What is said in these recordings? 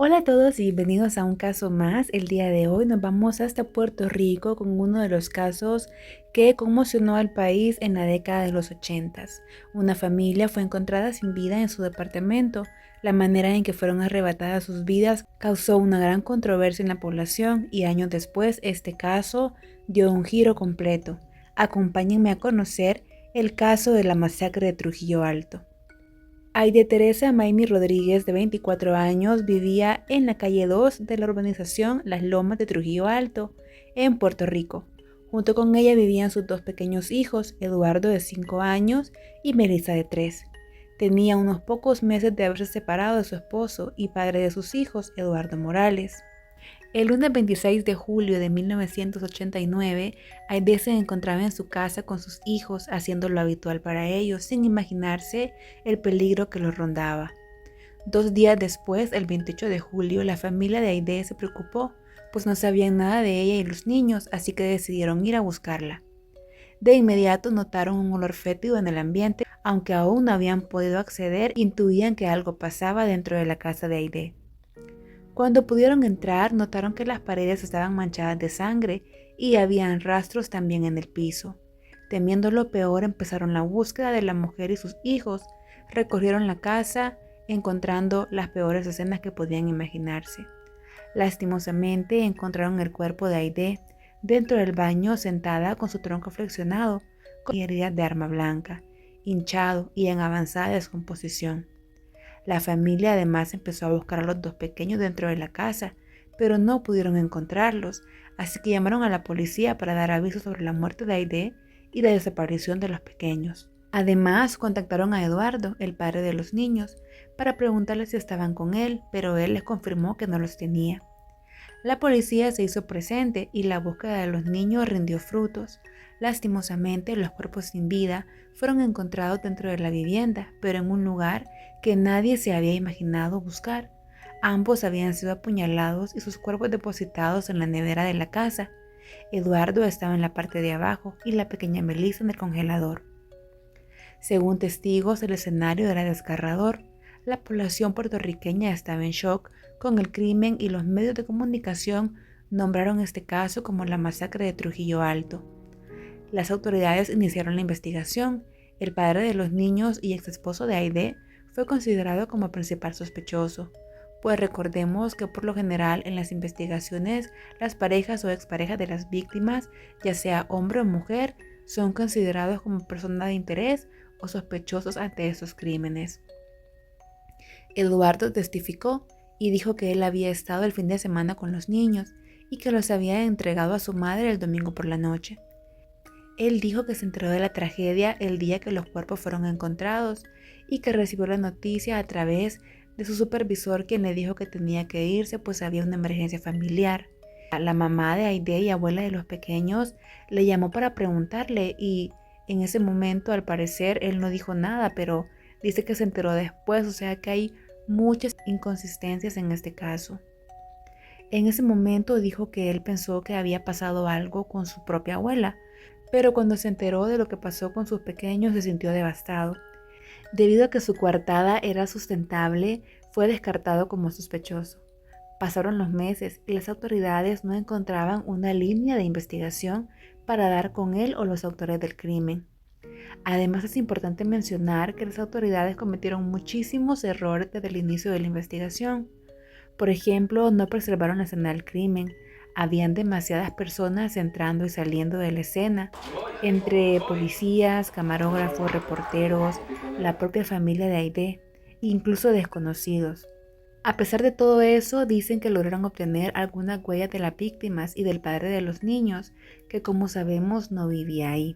Hola a todos y bienvenidos a un caso más. El día de hoy nos vamos hasta Puerto Rico con uno de los casos que conmocionó al país en la década de los 80. Una familia fue encontrada sin vida en su departamento. La manera en que fueron arrebatadas sus vidas causó una gran controversia en la población y años después este caso dio un giro completo. Acompáñenme a conocer el caso de la masacre de Trujillo Alto. Aide Teresa Maimí Rodríguez, de 24 años, vivía en la calle 2 de la urbanización Las Lomas de Trujillo Alto, en Puerto Rico. Junto con ella vivían sus dos pequeños hijos, Eduardo de 5 años y Melissa de 3. Tenía unos pocos meses de haberse separado de su esposo y padre de sus hijos, Eduardo Morales. El lunes 26 de julio de 1989, Aide se encontraba en su casa con sus hijos haciendo lo habitual para ellos, sin imaginarse el peligro que los rondaba. 2 días después, el 28 de julio, la familia de Aide se preocupó, pues no sabían nada de ella y los niños, así que decidieron ir a buscarla. De inmediato notaron un olor fétido en el ambiente, aunque aún no habían podido acceder, intuían que algo pasaba dentro de la casa de Aide. Cuando pudieron entrar, notaron que las paredes estaban manchadas de sangre y habían rastros también en el piso. Temiendo lo peor, empezaron la búsqueda de la mujer y sus hijos. Recorrieron la casa, encontrando las peores escenas que podían imaginarse. Lastimosamente, encontraron el cuerpo de Aide dentro del baño, sentada con su tronco flexionado, con heridas de arma blanca, hinchado y en avanzada descomposición. La familia además empezó a buscar a los dos pequeños dentro de la casa, pero no pudieron encontrarlos, así que llamaron a la policía para dar aviso sobre la muerte de Aide y la desaparición de los pequeños. Además, contactaron a Eduardo, el padre de los niños, para preguntarle si estaban con él, pero él les confirmó que no los tenía. La policía se hizo presente y la búsqueda de los niños rindió frutos. Lastimosamente, los cuerpos sin vida fueron encontrados dentro de la vivienda, pero en un lugar que nadie se había imaginado buscar. Ambos habían sido apuñalados y sus cuerpos depositados en la nevera de la casa. Eduardo estaba en la parte de abajo y la pequeña Melissa en el congelador. Según testigos, el escenario era desgarrador. La población puertorriqueña estaba en shock con el crimen y los medios de comunicación nombraron este caso como la masacre de Trujillo Alto. Las autoridades iniciaron la investigación. El padre de los niños y exesposo de Aide fue considerado como principal sospechoso, pues recordemos que por lo general en las investigaciones las parejas o exparejas de las víctimas, ya sea hombre o mujer, son considerados como personas de interés o sospechosos ante estos crímenes. Eduardo testificó y dijo que él había estado el fin de semana con los niños y que los había entregado a su madre el domingo por la noche. Él dijo que se enteró de la tragedia el día que los cuerpos fueron encontrados y que recibió la noticia a través de su supervisor, quien le dijo que tenía que irse pues había una emergencia familiar. La mamá de Aide y abuela de los pequeños le llamó para preguntarle y en ese momento al parecer él no dijo nada, pero dice que se enteró después, o sea que hay muchas inconsistencias en este caso. En ese momento dijo que él pensó que había pasado algo con su propia abuela, pero cuando se enteró de lo que pasó con sus pequeños se sintió devastado. Debido a que su coartada era sustentable, fue descartado como sospechoso. Pasaron los meses y las autoridades no encontraban una línea de investigación para dar con él o los autores del crimen. Además, es importante mencionar que las autoridades cometieron muchísimos errores desde el inicio de la investigación. Por ejemplo, no preservaron la escena del crimen. Habían demasiadas personas entrando y saliendo de la escena, entre policías, camarógrafos, reporteros, la propia familia de Aide, incluso desconocidos. A pesar de todo eso, dicen que lograron obtener algunas huellas de las víctimas y del padre de los niños, que como sabemos no vivía ahí.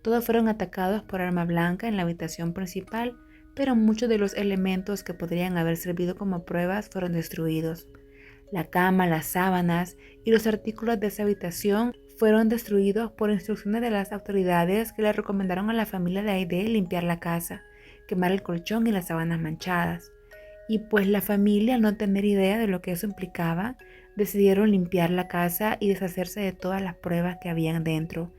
Todos fueron atacados por arma blanca en la habitación principal, pero muchos de los elementos que podrían haber servido como pruebas fueron destruidos. La cama, las sábanas y los artículos de esa habitación fueron destruidos por instrucciones de las autoridades que le recomendaron a la familia de Aide limpiar la casa, quemar el colchón y las sábanas manchadas. Y pues la familia, al no tener idea de lo que eso implicaba, decidieron limpiar la casa y deshacerse de todas las pruebas que habían dentro.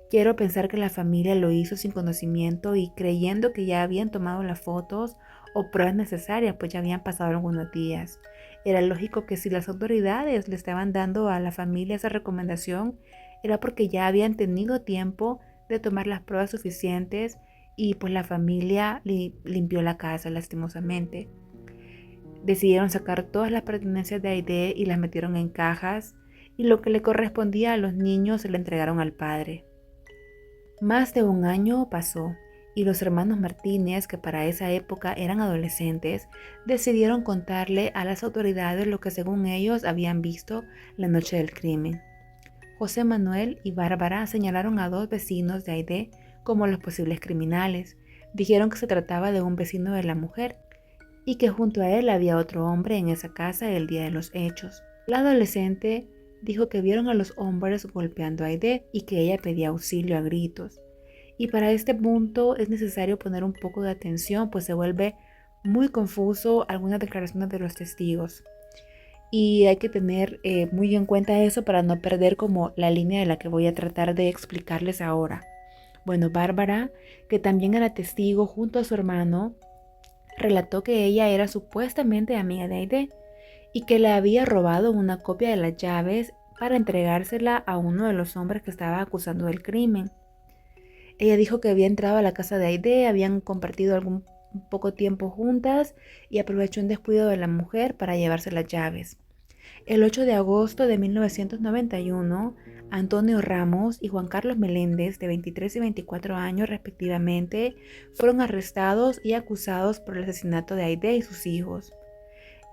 Quiero pensar que la familia lo hizo sin conocimiento y creyendo que ya habían tomado las fotos o pruebas necesarias, pues ya habían pasado algunos días. Era lógico que si las autoridades le estaban dando a la familia esa recomendación, era porque ya habían tenido tiempo de tomar las pruebas suficientes y pues la familia limpió la casa lastimosamente. Decidieron sacar todas las pertenencias de Aide y las metieron en cajas y lo que le correspondía a los niños se le entregaron al padre. Más de un año pasó y los hermanos Martínez, que para esa época eran adolescentes, decidieron contarle a las autoridades lo que según ellos habían visto la noche del crimen. José Manuel y Bárbara señalaron a 2 vecinos de Aide como los posibles criminales. Dijeron que se trataba de un vecino de la mujer y que junto a él había otro hombre en esa casa el día de los hechos. La adolescente dijo que vieron a los hombres golpeando a Aide y que ella pedía auxilio a gritos. Y para este punto es necesario poner un poco de atención, pues se vuelve muy confuso algunas declaraciones de los testigos. Y hay que tener muy en cuenta eso para no perder como la línea de la que voy a tratar de explicarles ahora. Bueno, Bárbara, que también era testigo junto a su hermano, relató que ella era supuestamente amiga de Aide y que le había robado una copia de las llaves para entregársela a uno de los hombres que estaba acusando del crimen. Ella dijo que había entrado a la casa de Aide, habían compartido algún poco tiempo juntas y aprovechó un descuido de la mujer para llevarse las llaves. El 8 de agosto de 1991, Antonio Ramos y Juan Carlos Meléndez, de 23 y 24 años respectivamente, fueron arrestados y acusados por el asesinato de Aide y sus hijos.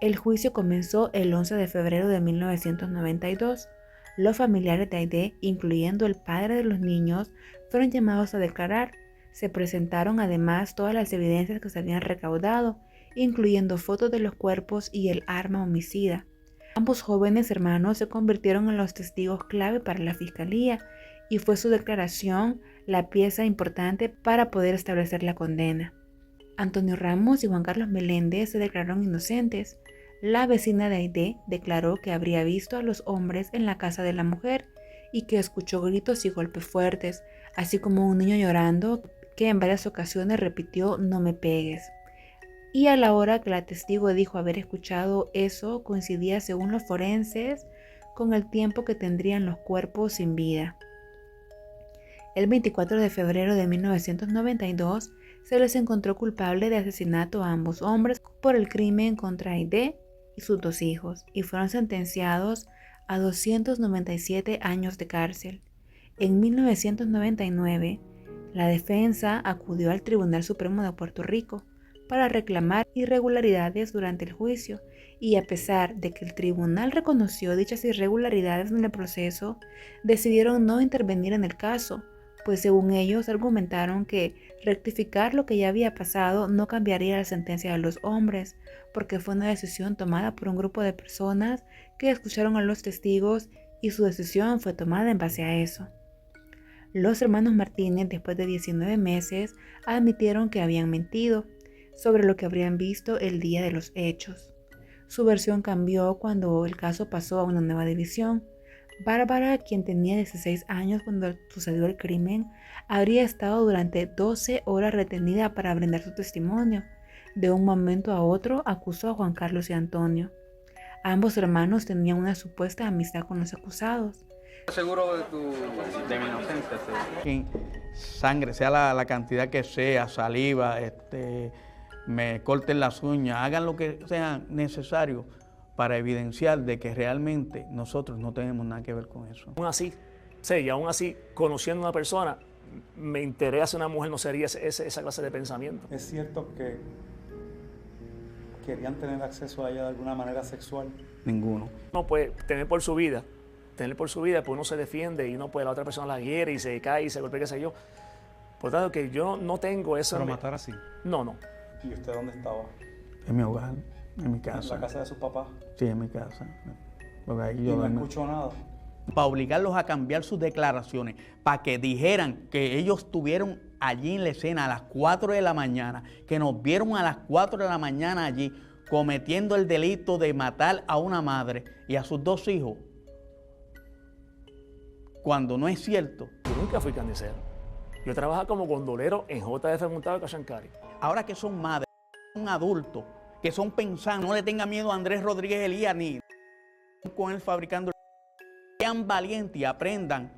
El juicio comenzó el 11 de febrero de 1992. Los familiares de Aide, incluyendo el padre de los niños, fueron llamados a declarar. Se presentaron además todas las evidencias que se habían recaudado, incluyendo fotos de los cuerpos y el arma homicida. Ambos jóvenes hermanos se convirtieron en los testigos clave para la fiscalía y fue su declaración la pieza importante para poder establecer la condena. Antonio Ramos y Juan Carlos Meléndez se declararon inocentes. La vecina de Aide declaró que habría visto a los hombres en la casa de la mujer y que escuchó gritos y golpes fuertes, así como un niño llorando que en varias ocasiones repitió "no me pegues". Y a la hora que la testigo dijo haber escuchado eso coincidía, según los forenses, con el tiempo que tendrían los cuerpos sin vida. El 24 de febrero de 1992 se les encontró culpable de asesinato a ambos hombres por el crimen contra Aide y sus 2 hijos y fueron sentenciados a 297 años de cárcel. En 1999, la defensa acudió al Tribunal Supremo de Puerto Rico para reclamar irregularidades durante el juicio y a pesar de que el tribunal reconoció dichas irregularidades en el proceso, decidieron no intervenir en el caso, pues según ellos argumentaron que rectificar lo que ya había pasado no cambiaría la sentencia de los hombres, porque fue una decisión tomada por un grupo de personas que escucharon a los testigos y su decisión fue tomada en base a eso. Los hermanos Martínez, después de 19 meses, admitieron que habían mentido sobre lo que habrían visto el día de los hechos. Su versión cambió cuando el caso pasó a una nueva división. Bárbara, quien tenía 16 años cuando sucedió el crimen, habría estado durante 12 horas retenida para brindar su testimonio. De un momento a otro acusó a Juan Carlos y Antonio. Ambos hermanos tenían una supuesta amistad con los acusados. ¿Seguro de mi inocencia? Sí. Sangre, sea la cantidad que sea, saliva, me corten las uñas, hagan lo que sea necesario para evidenciar de que realmente nosotros no tenemos nada que ver con eso. Aún así, y aún así, conociendo a una persona, me interesa una mujer, no sería esa clase de pensamiento. ¿Es cierto que querían tener acceso a ella de alguna manera sexual? Ninguno. No puede tener por su vida, pues uno se defiende y no puede, la otra persona la hiere y se cae y se golpea, qué sé yo. Por tanto, que yo no tengo eso. ¿Pero matar así? No. ¿Y usted dónde estaba? En mi hogar, en mi casa. ¿En la casa de sus papás? Sí, en mi casa. Porque ahí ¿Y no escuchó nada? Para obligarlos a cambiar sus declaraciones, para que dijeran que ellos estuvieron allí en la escena a las 4 de la mañana, que nos vieron a las 4 de la mañana allí cometiendo el delito de matar a una madre y a sus 2 hijos, cuando no es cierto. Yo nunca fui carnicero. Yo trabajaba como gondolero en JF Montado de Cachancari. Ahora que son madres, un adulto que son pensantes, no le tengan miedo a Andrés Rodríguez Elías ni con él fabricando. Sean valientes y aprendan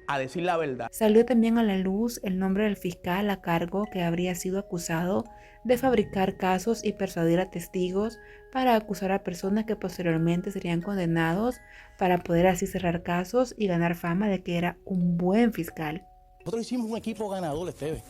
a decir la verdad. Salió también a la luz el nombre del fiscal a cargo que habría sido acusado de fabricar casos y persuadir a testigos para acusar a personas que posteriormente serían condenados para poder así cerrar casos y ganar fama de que era un buen fiscal. Nosotros hicimos un equipo ganador, Esteban.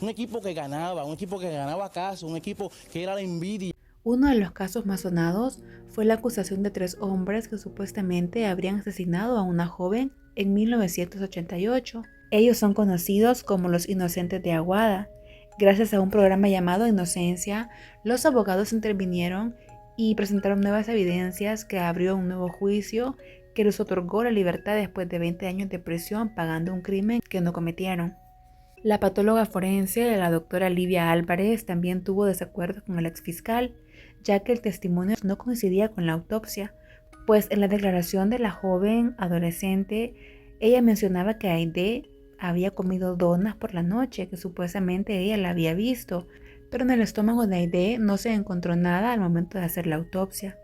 Un equipo que ganaba casos, un equipo que era la envidia. Uno de los casos más sonados fue la acusación de 3 hombres que supuestamente habrían asesinado a una joven en 1988. Ellos son conocidos como los Inocentes de Aguada. Gracias a un programa llamado Inocencia, los abogados intervinieron y presentaron nuevas evidencias que abrió un nuevo juicio que les otorgó la libertad después de 20 años de prisión pagando un crimen que no cometieron. La patóloga forense, la doctora Livia Álvarez, también tuvo desacuerdo con el exfiscal, ya que el testimonio no coincidía con la autopsia, pues en la declaración de la joven adolescente, ella mencionaba que Aide había comido donas por la noche, que supuestamente ella la había visto, pero en el estómago de Aide no se encontró nada al momento de hacer la autopsia.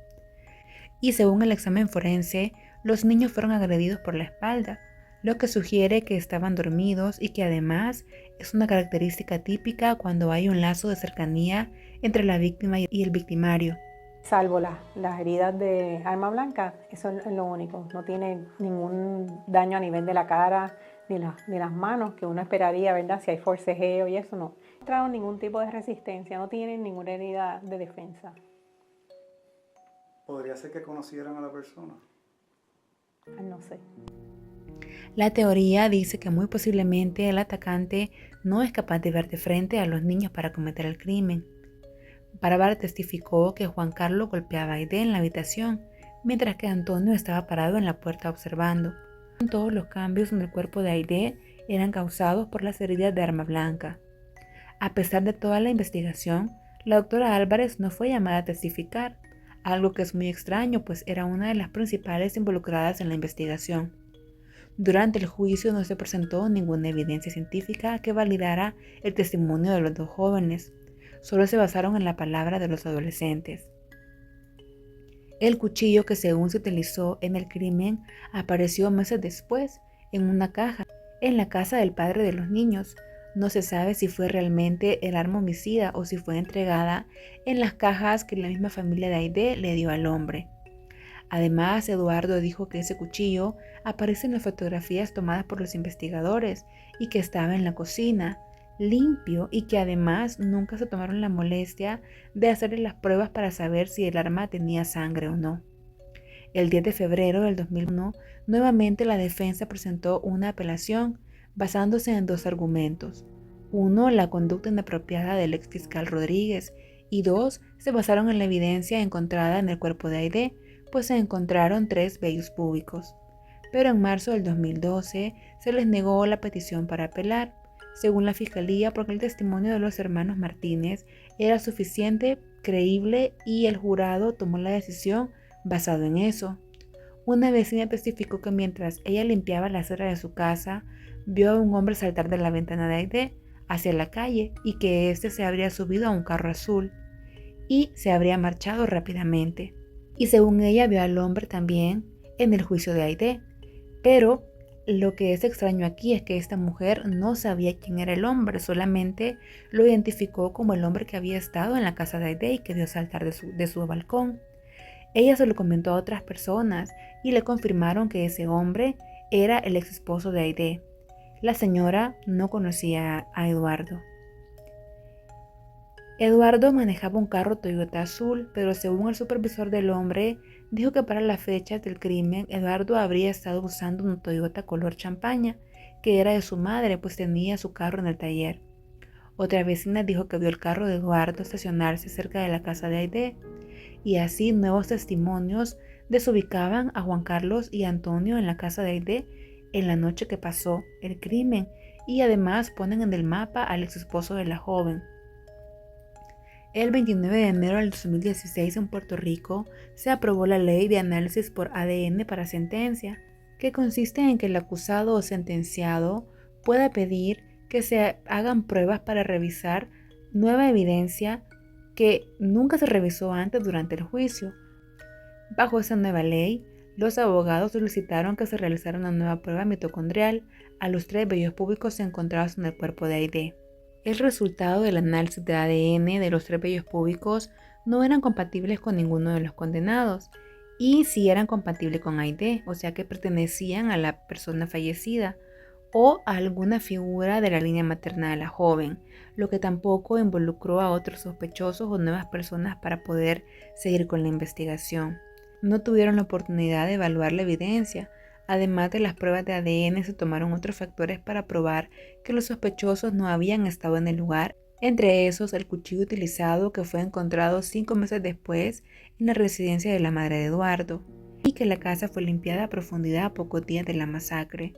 Y según el examen forense, los niños fueron agredidos por la espalda, lo que sugiere que estaban dormidos y que además es una característica típica cuando hay un lazo de cercanía entre la víctima y el victimario. Salvo las heridas de arma blanca, eso es lo único. No tiene ningún daño a nivel de la cara ni las manos, que uno esperaría, ¿verdad? Si hay forcejeo y eso, no. No mostraron ningún tipo de resistencia, no tienen ninguna herida de defensa. ¿Podría ser que conocieran a la persona? No sé. La teoría dice que muy posiblemente el atacante no es capaz de ver de frente a los niños para cometer el crimen. Bárbara testificó que Juan Carlos golpeaba a Aide en la habitación, mientras que Antonio estaba parado en la puerta observando. Todos los cambios en el cuerpo de Aide eran causados por las heridas de arma blanca. A pesar de toda la investigación, la doctora Álvarez no fue llamada a testificar, algo que es muy extraño, pues era una de las principales involucradas en la investigación. Durante el juicio no se presentó ninguna evidencia científica que validara el testimonio de los dos jóvenes. Solo se basaron en la palabra de los adolescentes. El cuchillo que según se utilizó en el crimen apareció meses después en una caja en la casa del padre de los niños. No se sabe si fue realmente el arma homicida o si fue entregada en las cajas que la misma familia de Aide le dio al hombre. Además, Eduardo dijo que ese cuchillo aparece en las fotografías tomadas por los investigadores y que estaba en la cocina, limpio, y que además nunca se tomaron la molestia de hacerle las pruebas para saber si el arma tenía sangre o no. El 10 de febrero del 2001, nuevamente la defensa presentó una apelación basándose en 2 argumentos. 1, la conducta inapropiada del exfiscal Rodríguez, y 2, se basaron en la evidencia encontrada en el cuerpo de Aide, pues se encontraron 3 vellos púbicos. Pero en marzo del 2012 se les negó la petición para apelar, según la fiscalía, porque el testimonio de los hermanos Martínez era suficiente, creíble, y el jurado tomó la decisión basado en eso. Una vecina testificó que mientras ella limpiaba la acera de su casa, vio a un hombre saltar de la ventana de Aide hacia la calle y que éste se habría subido a un carro azul y se habría marchado rápidamente. Y según ella vio al hombre también en el juicio de Aide. Pero lo que es extraño aquí es que esta mujer no sabía quién era el hombre, solamente lo identificó como el hombre que había estado en la casa de Aide y que vio saltar de su balcón. Ella se lo comentó a otras personas y le confirmaron que ese hombre era el ex esposo de Aide. La señora no conocía a Eduardo. Eduardo manejaba un carro Toyota azul, pero según el supervisor del hombre, dijo que para las fechas del crimen, Eduardo habría estado usando un Toyota color champaña, que era de su madre, pues tenía su carro en el taller. Otra vecina dijo que vio el carro de Eduardo estacionarse cerca de la casa de Aide, y así nuevos testimonios desubicaban a Juan Carlos y Antonio en la casa de Aide en la noche que pasó el crimen, y además ponen en el mapa al ex esposo de la joven. El 29 de enero del 2016 en Puerto Rico se aprobó la ley de análisis por ADN para sentencia, que consiste en que el acusado o sentenciado pueda pedir que se hagan pruebas para revisar nueva evidencia que nunca se revisó antes durante el juicio. Bajo esa nueva ley, los abogados solicitaron que se realizara una nueva prueba mitocondrial a los 3 vellos púbicos encontrados en el cuerpo de Aide. El resultado del análisis de ADN de los 3 vellos púbicos no eran compatibles con ninguno de los condenados y sí eran compatibles con Aide, o sea que pertenecían a la persona fallecida o a alguna figura de la línea materna de la joven, lo que tampoco involucró a otros sospechosos o nuevas personas para poder seguir con la investigación. No tuvieron la oportunidad de evaluar la evidencia. Además de las pruebas de ADN, se tomaron otros factores para probar que los sospechosos no habían estado en el lugar, entre esos el cuchillo utilizado que fue encontrado 5 meses después en la residencia de la madre de Eduardo, y que la casa fue limpiada a profundidad a pocos días de la masacre.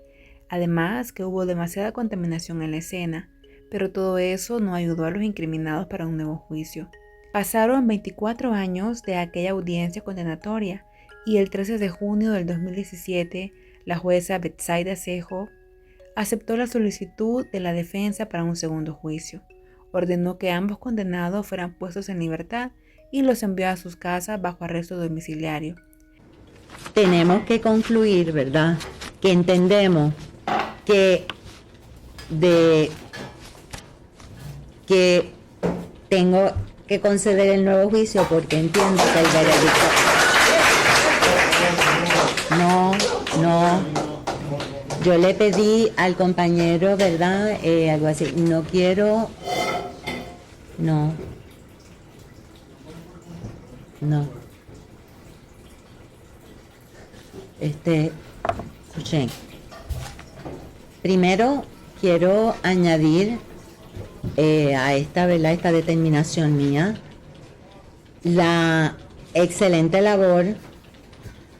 Además que hubo demasiada contaminación en la escena, pero todo eso no ayudó a los incriminados para un nuevo juicio. Pasaron 24 años de aquella audiencia condenatoria y el 13 de junio del 2017 la jueza Betsaida Cejo aceptó la solicitud de la defensa para un segundo juicio. Ordenó que ambos condenados fueran puestos en libertad y los envió a sus casas bajo arresto domiciliario. Tenemos que concluir, ¿verdad?, que entendemos que tengo que conceder el nuevo juicio porque entiendo que el veredicto... No. Yo le pedí al compañero, ¿verdad?, algo así. No quiero... No. Escuchen. Primero quiero añadir a esta determinación mía la excelente labor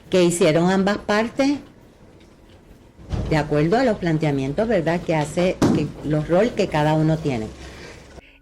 que hicieron ambas partes de acuerdo a los planteamientos, ¿verdad?, que hace los roles que cada uno tiene.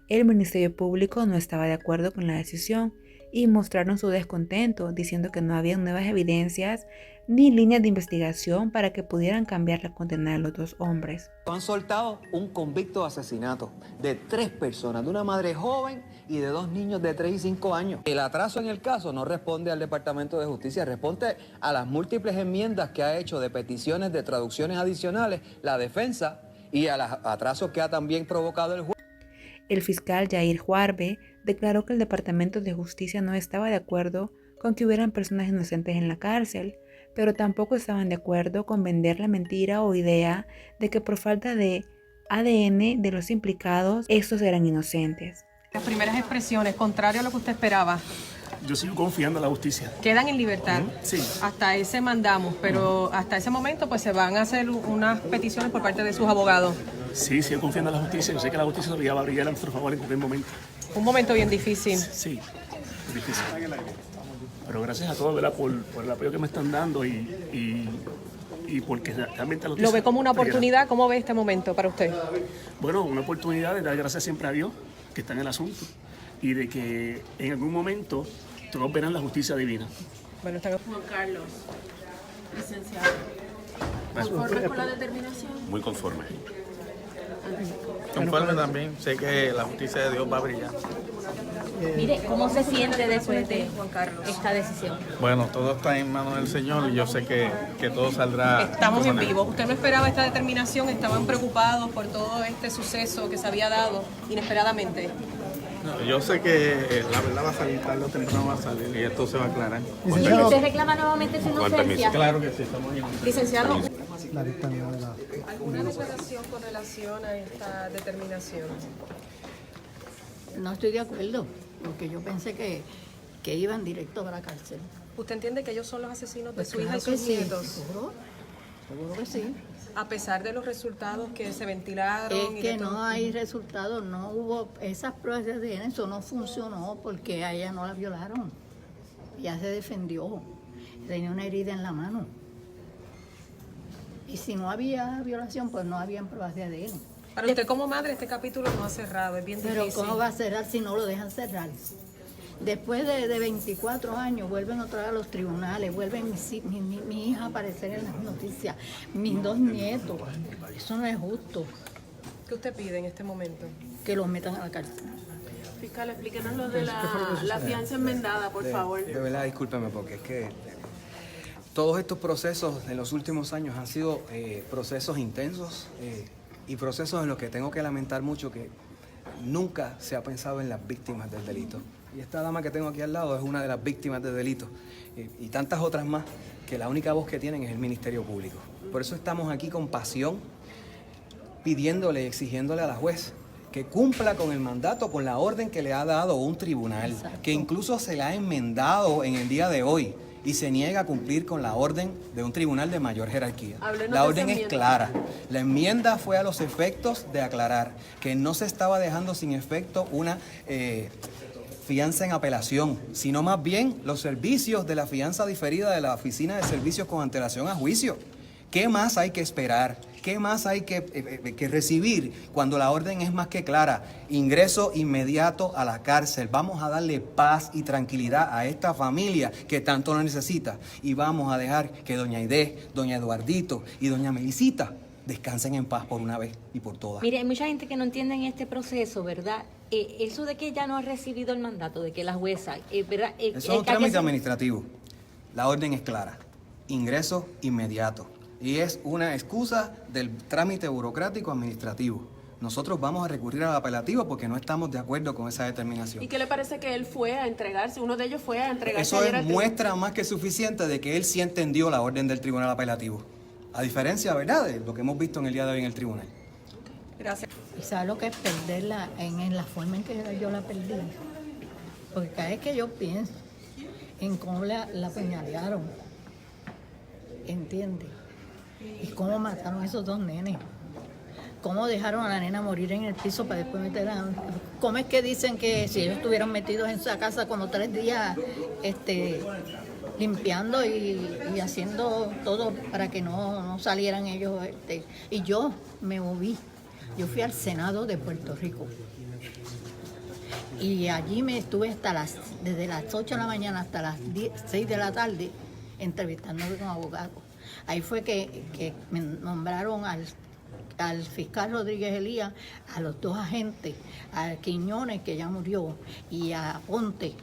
El Ministerio Público no estaba de acuerdo con la decisión y mostraron su descontento, diciendo que no había nuevas evidencias ni líneas de investigación para que pudieran cambiar la condena de los 2 hombres. Han soltado un convicto de asesinato de 3 personas, de una madre joven y de 2 niños de 3 y 5 años. El atraso en el caso no responde al Departamento de Justicia, responde a las múltiples enmiendas que ha hecho de peticiones de traducciones adicionales la defensa y a los atrasos que ha también provocado el juez. El fiscal Jair Juarbe declaró que el Departamento de Justicia no estaba de acuerdo con que hubieran personas inocentes en la cárcel, pero tampoco estaban de acuerdo con vender la mentira o idea de que por falta de ADN de los implicados, estos eran inocentes. Las primeras expresiones, contrario a lo que usted esperaba. Yo sigo confiando en la justicia. Quedan en libertad. Sí. Hasta ese mandamos, pero hasta ese momento pues se van a hacer unas peticiones por parte de sus abogados. Sí, sigo confiando en la justicia. Yo sé que la justicia va a brillar a nuestro favor en cualquier momento. Un momento bien difícil. Sí, difícil. Pero gracias a todos, ¿verdad?, por el apoyo que me están dando y porque realmente ¿Lo ve como una oportunidad? ¿Cómo ve este momento para usted? Bueno, una oportunidad de dar gracias siempre a Dios que está en el asunto y de que en algún momento todos verán la justicia divina. Bueno, está Juan Carlos, licenciado. ¿Conforme con la determinación? Muy conforme. Conforme también, sé que la justicia de Dios va a brillar. Mire, ¿cómo se siente después de esta decisión? Bueno, todo está en manos del Señor y yo sé que todo saldrá. Estamos en vivo. ¿Usted no esperaba esta determinación? ¿Estaban preocupados por todo este suceso que se había dado inesperadamente? No, yo sé que la verdad va a salir tarde o temprano, va a salir y esto se va a aclarar. ¿Y usted reclama nuevamente su inocencia? Claro que sí, estamos bien. Licenciado, La dictadura de la... ¿alguna declaración con relación a esta determinación? No estoy de acuerdo, porque yo pensé que iban directo a la cárcel. ¿Usted entiende que ellos son los asesinos de Pues su hija y claro que sus sí, nietos? seguro que sí. A pesar de los resultados que se ventilaron. Es que no hay resultados, no hubo esas pruebas de ADN, eso no funcionó porque a ella no la violaron. Ella se defendió, tenía una herida en la mano. Y si no había violación, pues no habían pruebas de ADN. Para usted como madre, este capítulo no ha cerrado, es bien difícil. Pero ¿cómo va a cerrar si no lo dejan cerrar? Después de 24 años vuelven otra vez a los tribunales, vuelven mi hija a aparecer en las noticias, mis 2 nietos. Eso no es justo. ¿Qué usted pide en este momento? Que los metan a la cárcel. fiscal, explíquenos lo de la fianza enmendada, por favor. De verdad, discúlpeme, porque es que todos estos procesos en los últimos años han sido procesos intensos y procesos en los que tengo que lamentar mucho que nunca se ha pensado en las víctimas del delito. Y esta dama que tengo aquí al lado es una de las víctimas del delito y tantas otras más que la única voz que tienen es el Ministerio Público. Por eso estamos aquí con pasión, pidiéndole y exigiéndole a la juez que cumpla con el mandato, con la orden que le ha dado un tribunal, que incluso se la ha enmendado en el día de hoy y se niega a cumplir con la orden de un tribunal de mayor jerarquía. La orden es clara. La enmienda fue a los efectos de aclarar que no se estaba dejando sin efecto una fianza en apelación, sino más bien los servicios de la fianza diferida de la Oficina de Servicios con antelación a juicio. ¿Qué más hay que esperar? ¿Qué más hay que recibir cuando la orden es más que clara? Ingreso inmediato a la cárcel. Vamos a darle paz y tranquilidad a esta familia que tanto lo necesita. Y vamos a dejar que doña Aide, doña Eduardito y doña Melisita descansen en paz por una vez y por todas. Mire, hay mucha gente que no entiende en este proceso, ¿verdad? Eso de que ella no ha recibido el mandato, de que la jueza, ¿verdad? Eso es un trámite administrativo. La orden es clara. Ingreso inmediato. Y es una excusa del trámite burocrático administrativo. Nosotros vamos a recurrir al apelativo porque no estamos de acuerdo con esa determinación. ¿Y qué le parece que él fue a entregarse? Uno de ellos fue a entregarse. Eso ayer es al muestra más que suficiente de que él sí entendió la orden del tribunal apelativo. A diferencia, ¿verdad?, de lo que hemos visto en el día de hoy en el tribunal. Gracias. ¿Y sabe lo que es perderla en la forma en que yo la perdí? Porque cada vez que yo pienso en cómo la apuñalearon, ¿entiendes? Y cómo mataron a esos dos nenes. Cómo dejaron a la nena morir en el piso para después meterla. ¿Cómo es que dicen que si ellos estuvieran metidos en esa casa como 3 días limpiando y haciendo todo para que no salieran ellos? Y yo me moví. Yo fui al Senado de Puerto Rico. Y allí me estuve desde las 8 de la mañana hasta las 6 de la tarde entrevistándome con abogados. Ahí fue que me nombraron al fiscal Rodríguez Elías, a los 2 agentes, a Quiñones, que ya murió, y a Ponte,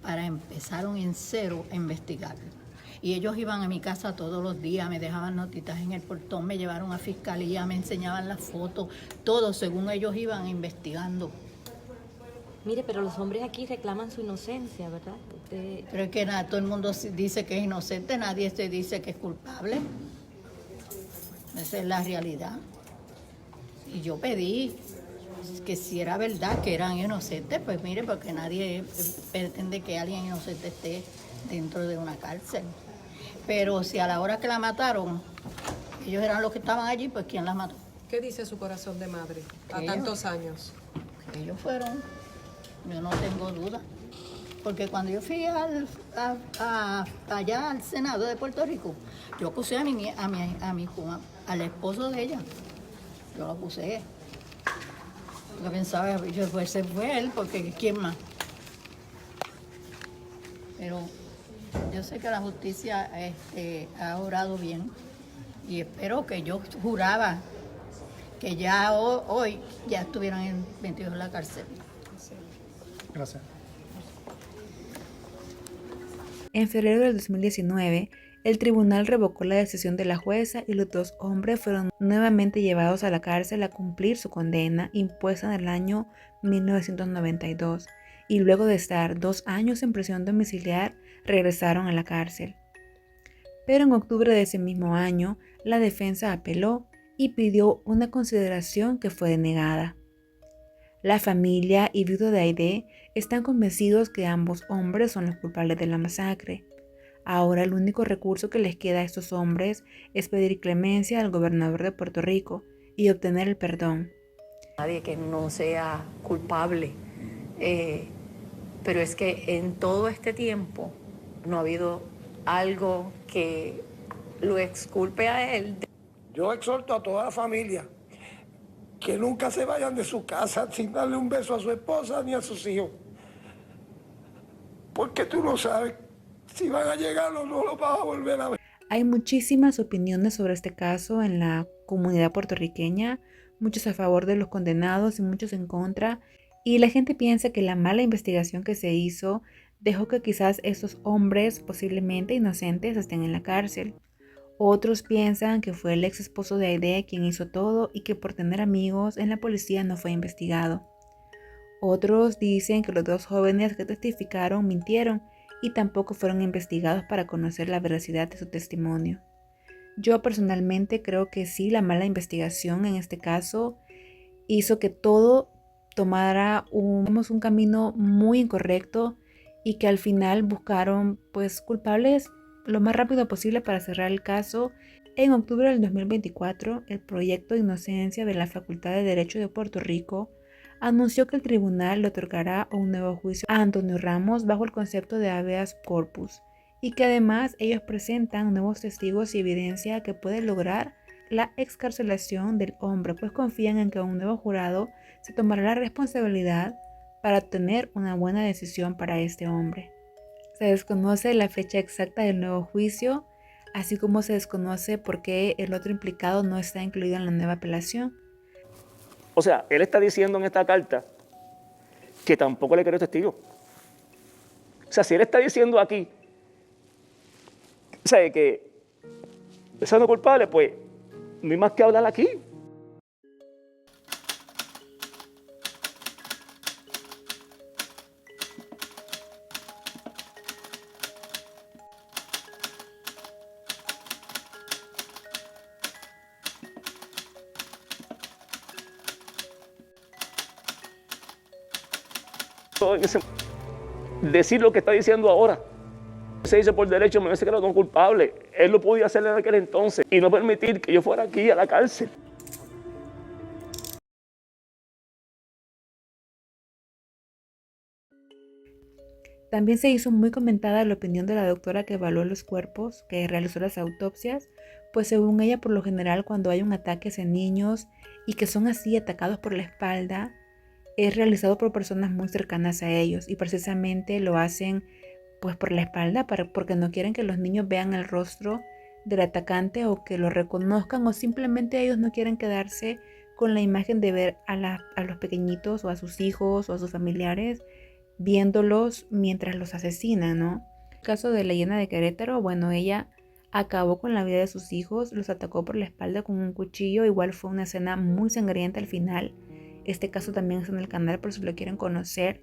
para empezaron en cero a investigar. Y ellos iban a mi casa todos los días, me dejaban notitas en el portón, me llevaron a fiscalía, me enseñaban las fotos, todo según ellos iban investigando. Mire, pero los hombres aquí reclaman su inocencia, ¿verdad? Pero es que todo el mundo dice que es inocente, nadie se dice que es culpable. Esa es la realidad. Y yo pedí que si era verdad que eran inocentes, pues mire, porque nadie pretende que alguien inocente esté dentro de una cárcel. Pero si a la hora que la mataron, ellos eran los que estaban allí, pues ¿quién la mató? ¿Qué dice su corazón de madre a tantos años? Ellos fueron, yo no tengo duda. Porque cuando yo fui allá al Senado de Puerto Rico, yo acusé al esposo de ella. Yo lo acusé. Yo pensaba, pues se fue él, porque ¿quién más? Pero yo sé que la justicia ha obrado bien y espero que yo juraba que ya hoy ya estuvieran metidos en la cárcel. Gracias. En febrero del 2019, el tribunal revocó la decisión de la jueza y los 2 hombres fueron nuevamente llevados a la cárcel a cumplir su condena impuesta en el año 1992 y luego de estar 2 años en prisión domiciliar regresaron a la cárcel. Pero en octubre de ese mismo año, la defensa apeló y pidió una consideración que fue denegada. La familia y viudo de Aide están convencidos que ambos hombres son los culpables de la masacre. Ahora el único recurso que les queda a estos hombres es pedir clemencia al gobernador de Puerto Rico y obtener el perdón. Nadie que no sea culpable, pero es que en todo este tiempo no ha habido algo que lo exculpe a él. Yo exhorto a toda la familia que nunca se vayan de su casa sin darle un beso a su esposa ni a sus hijos. Porque tú no sabes si van a llegar o no los vas a volver a ver. Hay muchísimas opiniones sobre este caso en la comunidad puertorriqueña, muchos a favor de los condenados y muchos en contra, Y la gente piensa que la mala investigación que se hizo dejó que quizás estos hombres posiblemente inocentes estén en la cárcel. Otros piensan que fue el ex esposo de Aide quien hizo todo y que por tener amigos en la policía no fue investigado. Otros dicen que los dos jóvenes que testificaron mintieron y tampoco fueron investigados para conocer la veracidad de su testimonio. Yo personalmente creo que sí, la mala investigación en este caso hizo que todo tomara un camino muy incorrecto y que al final buscaron pues culpables lo más rápido posible para cerrar el caso. En octubre del 2024, el Proyecto de Inocencia de la Facultad de Derecho de Puerto Rico anunció que el tribunal le otorgará un nuevo juicio a Antonio Ramos bajo el concepto de habeas corpus y que además ellos presentan nuevos testigos y evidencia que puede lograr la excarcelación del hombre, pues confían en que un nuevo jurado se tomará la responsabilidad para obtener una buena decisión para este hombre. Se desconoce la fecha exacta del nuevo juicio, así como se desconoce por qué el otro implicado no está incluido en la nueva apelación. O sea, él está diciendo en esta carta que tampoco le creo testigo. O sea, si él está diciendo aquí, o sea, que es no culpable, pues no hay más que hablar aquí. Decir lo que está diciendo ahora. Se dice por derecho, me dice que era no culpable. Él lo podía hacer en aquel entonces y no permitir que yo fuera aquí a la cárcel. También se hizo muy comentada la opinión de la doctora que evaluó los cuerpos, que realizó las autopsias, pues según ella, por lo general, cuando hay un ataque hacia niños y que son así atacados por la espalda, es realizado por personas muy cercanas a ellos y precisamente lo hacen pues por la espalda porque no quieren que los niños vean el rostro del atacante o que lo reconozcan, o simplemente ellos no quieren quedarse con la imagen de ver a los pequeñitos o a sus hijos o a sus familiares viéndolos mientras los asesinan, ¿no? El caso de Leyenda de Querétaro, bueno, ella acabó con la vida de sus hijos, los atacó por la espalda con un cuchillo, igual fue una escena muy sangrienta al final. Este caso también está en el canal por si lo quieren conocer.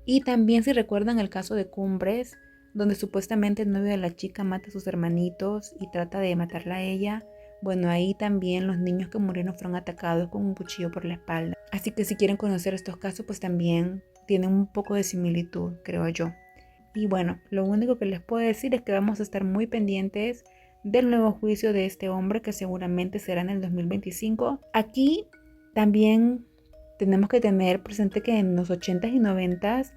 Y también si recuerdan el caso de Cumbres, donde supuestamente el novio de la chica mata a sus hermanitos y trata de matarla a ella. Bueno, ahí también los niños que murieron fueron atacados con un cuchillo por la espalda. Así que si quieren conocer estos casos, pues también tienen un poco de similitud, creo yo. Y bueno, lo único que les puedo decir es que vamos a estar muy pendientes del nuevo juicio de este hombre que seguramente será en el 2025. Aquí también tenemos que tener presente que en los 80s y 90s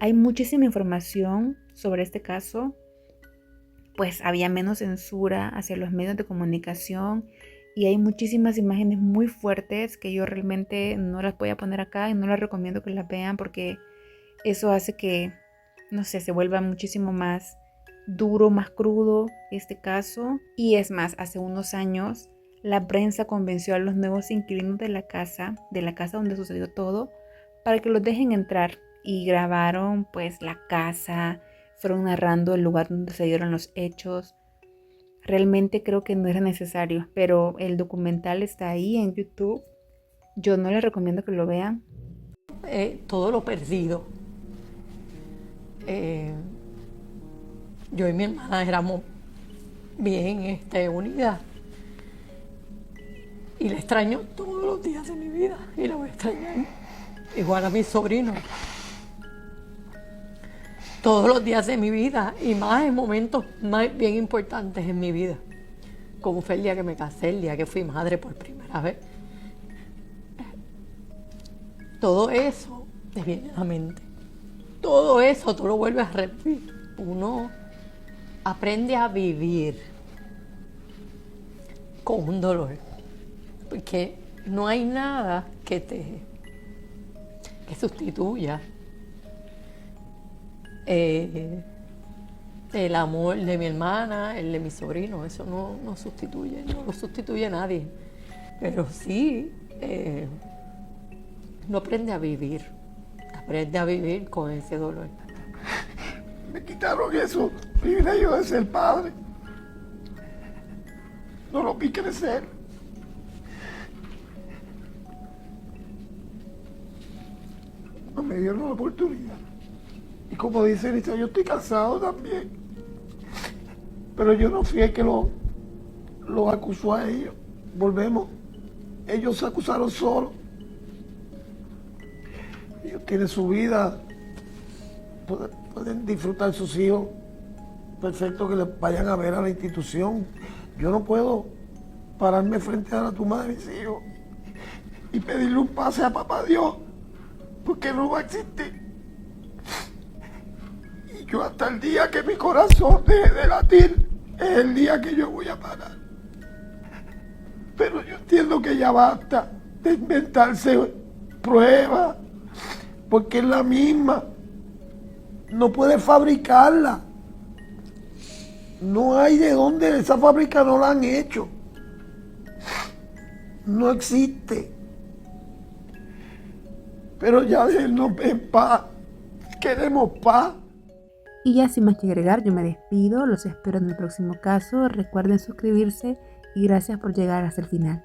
hay muchísima información sobre este caso, pues había menos censura hacia los medios de comunicación y hay muchísimas imágenes muy fuertes que yo realmente no las voy a poner acá y no les recomiendo que las vean porque eso hace que, no sé, se vuelva muchísimo más duro, más crudo este caso. Y es más, hace unos años la prensa convenció a los nuevos inquilinos de la casa donde sucedió todo, para que los dejen entrar y grabaron pues la casa, fueron narrando el lugar donde se dieron los hechos. Realmente creo que no era necesario, pero el documental está ahí en YouTube. Yo no les recomiendo que lo vean. Todo lo perdido. Yo y mi hermana éramos bien unidas. Y la extraño todos los días de mi vida. Y la voy a extrañar. Igual a mis sobrinos. Todos los días de mi vida. Y más en momentos bien importantes en mi vida. Como fue el día que me casé, el día que fui madre por primera vez. Todo eso te viene a la mente. Todo eso tú lo vuelves a repetir. Uno aprende a vivir con un dolor. Porque no hay nada que sustituya el amor de mi hermana, el de mi sobrino. Eso no lo sustituye nadie. Pero sí, uno aprende a vivir aprende a vivir con ese dolor. Me quitaron esos privilegios de ser padre. No lo vi crecer. No me dieron la oportunidad. Y como dice Elisa, yo estoy cansado también. Pero yo no fui el que los acusó a ellos. Volvemos. Ellos se acusaron solos. Ellos tienen su vida. Pueden disfrutar sus hijos. Perfecto que les vayan a ver a la institución. Yo no puedo pararme frente a la tumba de mis hijos y pedirle un pase a papá Dios, porque no va a existir. Y yo hasta el día que mi corazón deje de latir, es el día que yo voy a parar. Pero yo entiendo que ya basta de inventarse pruebas, porque es la misma. No puede fabricarla. No hay de dónde, esa fábrica no la han hecho. No existe. Pero ya déjennos en paz. Queremos paz. Y ya sin más que agregar, yo me despido. Los espero en el próximo caso. Recuerden suscribirse y gracias por llegar hasta el final.